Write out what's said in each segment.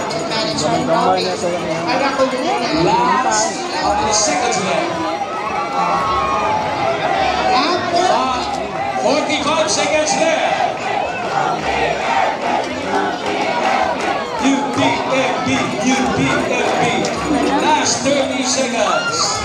production manager Robin. Para ko muna. Last of the seconds left. 45 seconds left. UPMB, UPMB. Last 30 seconds.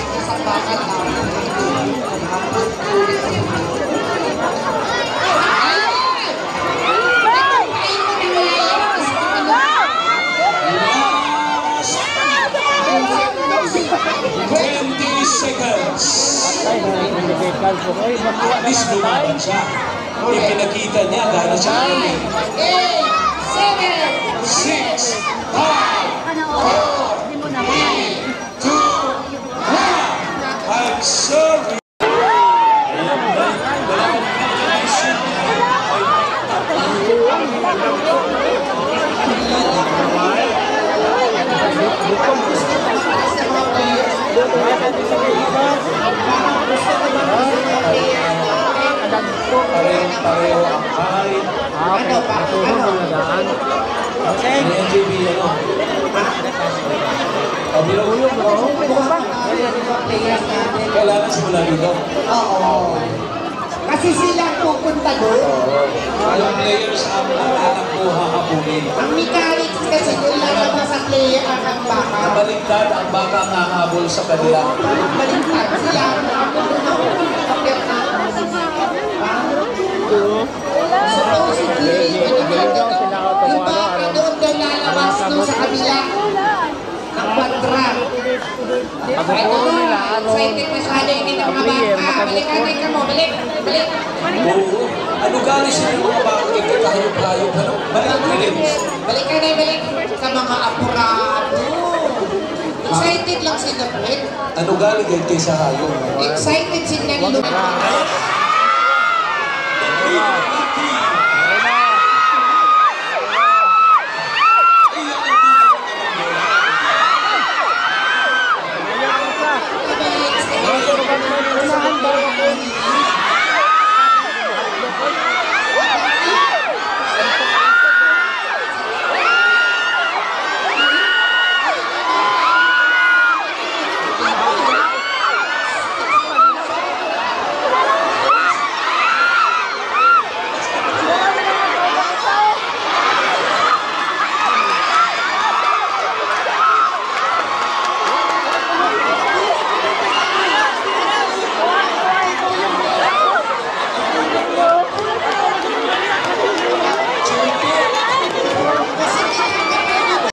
At least lumaban siya. Ipinakita niya gano'n siya kami. 8, 7, 6, 5, 4, 3, 2, 1. I'm sorry. Pareho ang kahit. Ano ba? Okay. NJB, ano? Pabilog mo. Kailangan simula dito. Oo. Kasi sila pupunta doon. Yung players ang anak ko hakapunin. Ang mechanics kasi doon lang naman sa player ang baka. Baliktad ang baka ang hahabol sa kanila. Baliktad sila. Supposedly, yung baka doon lalabas doon sa kabila ng quadrat. Excited na sana yung mga baka. Balik ka mo, balik. Oo. Ano gali sila yung mga baka kahayop-hayop? Balik ka na, balik sa mga apurado. Excited lang sila, Fred. Ano gali ganyan kayo sa hayop? Excited sila nilunod.